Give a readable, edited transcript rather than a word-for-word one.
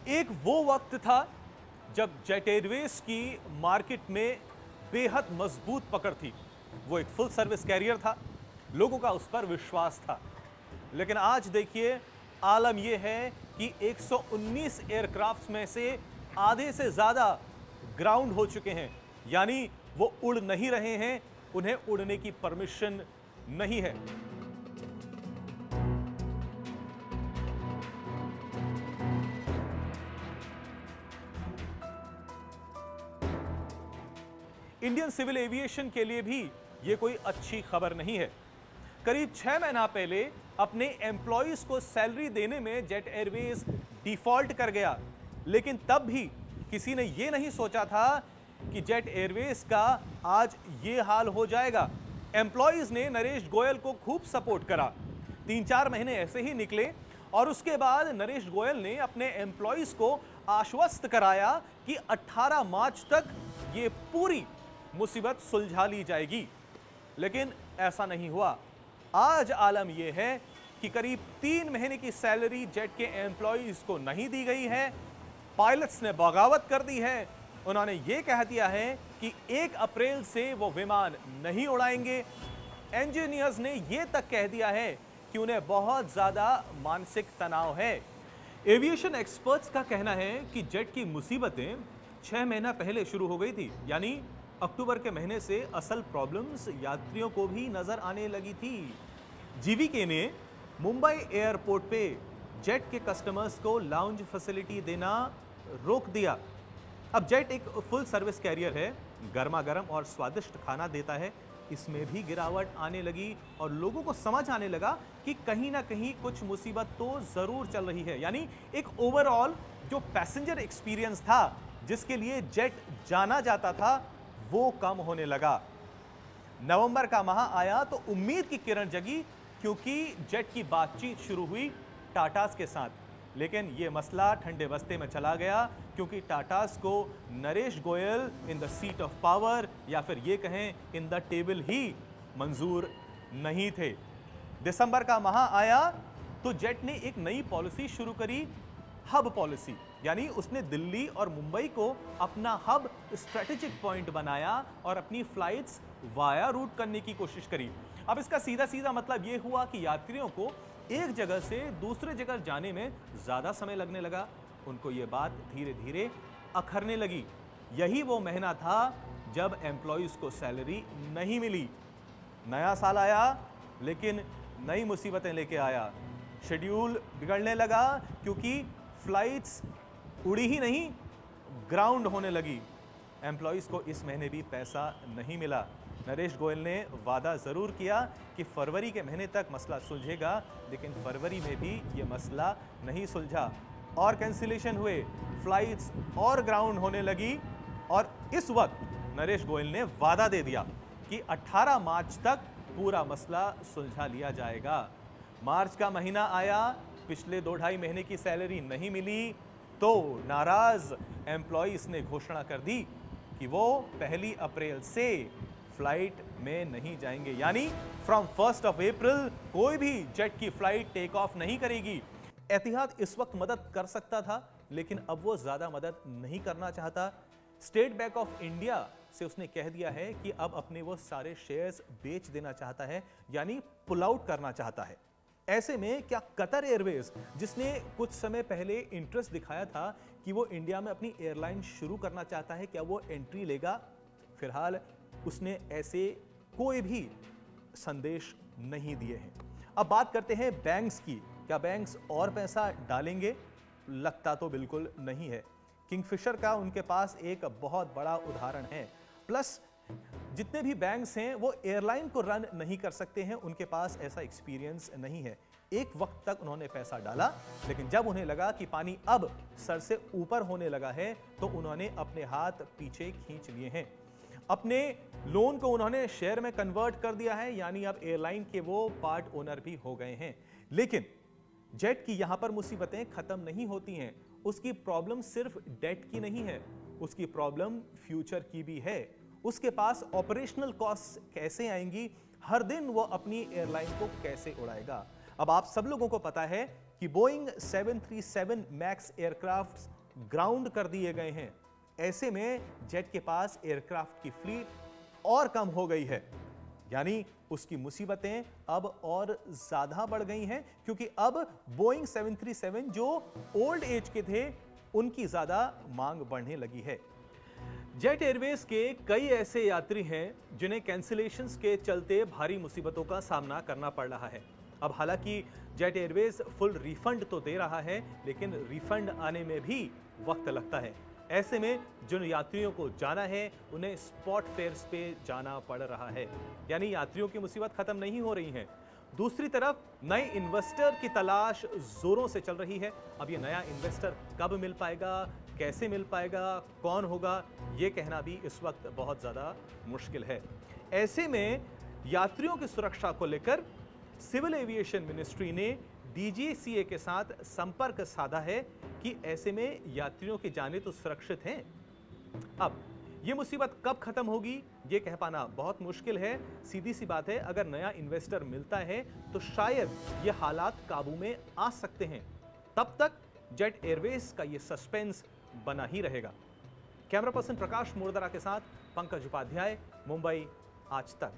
एक वो वक्त था जब जेट एयरवेज की मार्केट में बेहद मजबूत पकड़ थी। वो एक फुल सर्विस कैरियर था, लोगों का उस पर विश्वास था। लेकिन आज देखिए, आलम यह है कि 119 एयरक्राफ्ट्स में से आधे से ज्यादा ग्राउंड हो चुके हैं, यानी वो उड़ नहीं रहे हैं, उन्हें उड़ने की परमिशन नहीं है। इंडियन सिविल एविएशन के लिए भी यह कोई अच्छी खबर नहीं है। करीब 6 महीना पहले अपने एम्प्लॉइज को सैलरी देने में जेट एयरवेज डिफॉल्ट कर गया, लेकिन तब भी किसी ने यह नहीं सोचा था कि जेट एयरवेज का आज ये हाल हो जाएगा। एम्प्लॉइज ने नरेश गोयल को खूब सपोर्ट करा। 3-4 महीने ऐसे ही निकले और उसके बाद नरेश गोयल ने अपने एम्प्लॉइज को आश्वस्त कराया कि 18 मार्च तक ये पूरी मुसीबत सुलझा ली जाएगी, लेकिन ऐसा नहीं हुआ। आज आलम यह है कि करीब 3 महीने की सैलरी जेट के एम्प्लॉइज को नहीं दी गई है। पायलट्स ने बगावत कर दी है। उन्होंने यह कह दिया है कि 1 अप्रैल से वो विमान नहीं उड़ाएंगे। इंजीनियर्स ने यह तक कह दिया है कि उन्हें बहुत ज्यादा मानसिक तनाव है। एविएशन एक्सपर्ट्स का कहना है कि जेट की मुसीबतें 6 महीना पहले शुरू हो गई थी, यानी अक्टूबर के महीने से असल प्रॉब्लम्स यात्रियों को भी नजर आने लगी थी। जीवीके ने मुंबई एयरपोर्ट पे जेट के कस्टमर्स को लाउंज फैसिलिटी देना रोक दिया। अब जेट एक फुल सर्विस कैरियर है, गर्मा गर्म और स्वादिष्ट खाना देता है। इसमें भी गिरावट आने लगी और लोगों को समझ आने लगा कि कहीं ना कहीं कुछ मुसीबत तो जरूर चल रही है। यानी एक ओवरऑल जो पैसेंजर एक्सपीरियंस था, जिसके लिए जेट जाना जाता था, वो कम होने लगा। नवंबर का माह आया तो उम्मीद की किरण जगी, क्योंकि जेट की बातचीत शुरू हुई टाटास के साथ। लेकिन यह मसला ठंडे बस्ते में चला गया, क्योंकि टाटास को Naresh Goyal in the seat of power, या फिर यह कहें इन द टेबल, ही मंजूर नहीं थे। दिसंबर का माह आया तो जेट ने एक नई पॉलिसी शुरू करी, हब पॉलिसी। यानी उसने दिल्ली और मुंबई को अपना हब स्ट्रेटेजिक पॉइंट बनाया और अपनी फ्लाइट्स वाया रूट करने की कोशिश करी। अब इसका सीधा सीधा मतलब यह हुआ कि यात्रियों को एक जगह से दूसरे जगह जाने में ज्यादा समय लगने लगा। उनको यह बात धीरे धीरे अखरने लगी। यही वो महीना था जब एम्प्लॉइज को सैलरी नहीं मिली। नया साल आया, लेकिन नई मुसीबतें लेके आया। शेड्यूल बिगड़ने लगा, क्योंकि फ्लाइट्स उड़ी ही नहीं, ग्राउंड होने लगी। एम्प्लॉइज को इस महीने भी पैसा नहीं मिला। नरेश गोयल ने वादा जरूर किया कि फरवरी के महीने तक मसला सुलझेगा, लेकिन फरवरी में भी ये मसला नहीं सुलझा और कैंसिलेशन हुए, फ्लाइट्स और ग्राउंड होने लगी। और इस वक्त नरेश गोयल ने वादा दे दिया कि 18 मार्च तक पूरा मसला सुलझा लिया जाएगा। मार्च का महीना आया, पिछले 2-2.5 महीने की सैलरी नहीं मिली, तो नाराज एम्प्लॉइज ने घोषणा कर दी कि वो 1 अप्रैल से फ्लाइट में नहीं जाएंगे। यानी फ्रॉम 1 अप्रैल कोई भी जेट की फ्लाइट टेक ऑफ नहीं करेगी। एतिहाद इस वक्त मदद कर सकता था, लेकिन अब वो ज्यादा मदद नहीं करना चाहता। स्टेट बैंक ऑफ इंडिया से उसने कह दिया है कि अब अपने वो सारे शेयर्स बेच देना चाहता है, यानी पुल आउट करना चाहता है। ऐसे में क्या कतर एयरवेज, जिसने कुछ समय पहले इंटरेस्ट दिखाया था कि वो इंडिया में अपनी एयरलाइन शुरू करना चाहता है, क्या वो एंट्री लेगा? फिलहाल उसने ऐसे कोई भी संदेश नहीं दिए हैं। अब बात करते हैं बैंक्स की। क्या बैंक्स और पैसा डालेंगे? लगता तो बिल्कुल नहीं है। किंगफिशर का उनके पास एक बहुत बड़ा उदाहरण है। प्लस जितने भी बैंक्स हैं वो एयरलाइन को रन नहीं कर सकते हैं, उनके पास ऐसा एक्सपीरियंस नहीं है। एक वक्त तक उन्होंने पैसा डाला, लेकिन जब उन्हें लगा कि पानी अब सर से ऊपर होने लगा है, तो उन्होंने अपने हाथ पीछे खींच लिए हैं। अपने लोन को उन्होंने शेयर में कन्वर्ट कर दिया है, यानी अब एयरलाइन के वो पार्ट ओनर भी हो गए हैं। लेकिन जेट की यहां पर मुसीबतें खत्म नहीं होती हैं। उसकी प्रॉब्लम सिर्फ डेट की नहीं है, उसकी प्रॉब्लम फ्यूचर की भी है। उसके पास ऑपरेशनल कॉस्ट कैसे आएंगी, हर दिन वो अपनी एयरलाइन को कैसे उड़ाएगा। अब आप सब लोगों को पता है कि बोइंग 737 मैक्स एयरक्राफ्ट ग्राउंड कर दिए गए हैं। ऐसे में जेट के पास एयरक्राफ्ट की फ्लीट और कम हो गई है, यानी उसकी मुसीबतें अब और ज्यादा बढ़ गई हैं, क्योंकि अब बोइंग 737 जो ओल्ड एज के थे उनकी ज्यादा मांग बढ़ने लगी है। जेट एयरवेज के कई ऐसे यात्री हैं जिन्हें कैंसिलेशंस के चलते भारी मुसीबतों का सामना करना पड़ रहा है। अब हालांकि जेट एयरवेज फुल रिफंड तो दे रहा है, लेकिन रिफंड आने में भी वक्त लगता है। ऐसे में जिन यात्रियों को जाना है उन्हें स्पॉट फेयर्स पे जाना पड़ रहा है, यानी यात्रियों की मुसीबत खत्म नहीं हो रही है। दूसरी तरफ नए इन्वेस्टर की तलाश जोरों से चल रही है। अब ये नया इन्वेस्टर कब मिल पाएगा, कैसे मिल पाएगा, कौन होगा, ये कहना भी इस वक्त बहुत ज़्यादा मुश्किल है। ऐसे में यात्रियों की सुरक्षा को लेकर सिविल एविएशन मिनिस्ट्री ने डीजीसीए के साथ संपर्क साधा है कि ऐसे में यात्रियों की जानें तो सुरक्षित हैं। अब ये मुसीबत कब खत्म होगी ये कह पाना बहुत मुश्किल है। सीधी सी बात है, अगर नया इन्वेस्टर मिलता है तो शायद ये हालात काबू में आ सकते हैं। तब तक जेट एयरवेज का ये सस्पेंस बना ही रहेगा। कैमरा पर्सन प्रकाश मोरदरा के साथ पंकज उपाध्याय, मुंबई आज तक।